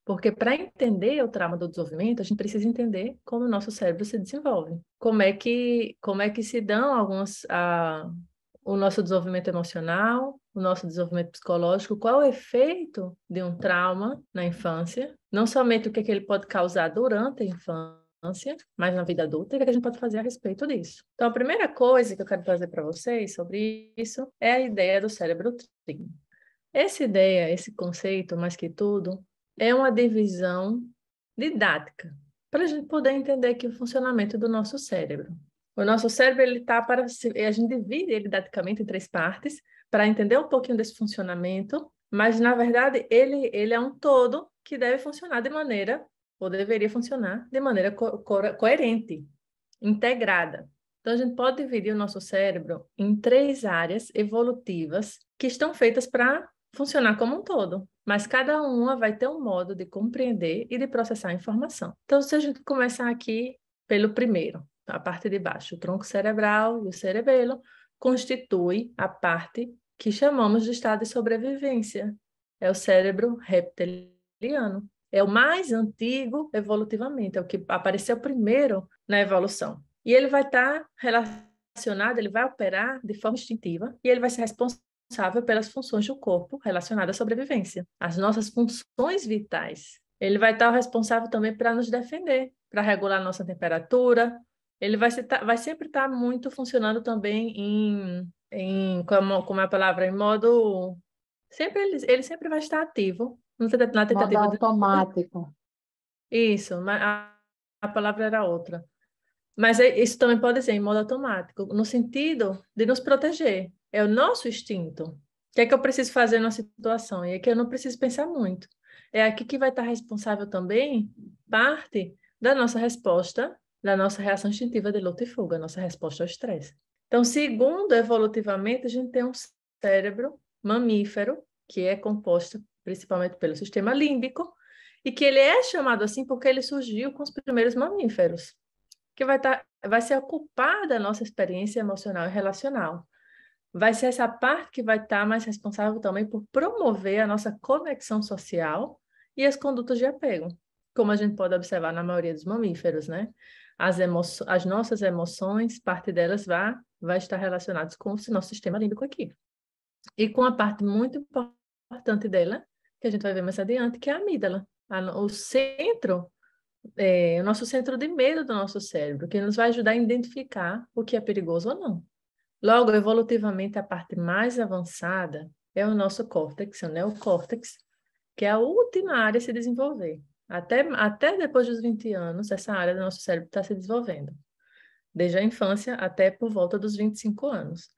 Porque para entender o trauma do desenvolvimento, a gente precisa entender como o nosso cérebro se desenvolve. Como é que se dão o nosso desenvolvimento emocional, o nosso desenvolvimento psicológico, qual é o efeito de um trauma na infância, não somente o que ele pode causar durante a infância, mas na vida adulta, e o que a gente pode fazer a respeito disso. Então, a primeira coisa que eu quero trazer para vocês sobre isso é a ideia do cérebro trígono. Essa ideia, esse conceito, mais que tudo, é uma divisão didática, para a gente poder entender aqui o funcionamento do nosso cérebro. O nosso cérebro, ele tá a gente divide ele didaticamente em três partes, para entender um pouquinho desse funcionamento, mas, na verdade, ele é um todo que deve funcionar de maneira, ou deveria funcionar, de maneira coerente, integrada. Então, a gente pode dividir o nosso cérebro em três áreas evolutivas que estão feitas para funcionar como um todo, mas cada uma vai ter um modo de compreender e de processar a informação. Então, se a gente começar aqui pelo primeiro, a parte de baixo, o tronco cerebral e o cerebelo, constitui a parte que chamamos de estado de sobrevivência. É o cérebro reptiliano. É o mais antigo evolutivamente, é o que apareceu primeiro na evolução. E ele vai estar relacionado, ele vai operar de forma instintiva e ele vai ser responsável pelas funções do corpo relacionadas à sobrevivência, as nossas funções vitais. Ele vai estar responsável também para nos defender, para regular a nossa temperatura. Ele vai sempre estar muito funcionando também como é a palavra, em modo... ele sempre vai estar ativo na Modo tentativa de... automático. Isso, mas a palavra era outra. Mas isso também pode ser em modo automático, no sentido de nos proteger. É o nosso instinto. O que é que eu preciso fazer na situação? E é que eu não preciso pensar muito. É aqui que vai estar responsável também parte da nossa resposta, da nossa reação instintiva de luta e fuga, nossa resposta ao estresse. Então, segundo evolutivamente, a gente tem um cérebro mamífero, que é composto principalmente pelo sistema límbico, e que ele é chamado assim porque ele surgiu com os primeiros mamíferos que vai se ocupar da nossa experiência emocional e relacional. Vai ser essa parte que vai estar mais responsável também por promover a nossa conexão social e as condutas de apego, como a gente pode observar na maioria dos mamíferos, né? As nossas emoções, parte delas vai estar relacionadas com o nosso sistema límbico aqui. E com a parte muito importante dela, que a gente vai ver mais adiante, que é a amígdala, o centro o nosso centro de medo do nosso cérebro, que nos vai ajudar a identificar o que é perigoso ou não. Logo, evolutivamente, a parte mais avançada é o nosso córtex, o neocórtex, que é a última área a se desenvolver. Até depois dos 20 anos, essa área do nosso cérebro está se desenvolvendo, desde a infância até por volta dos 25 anos.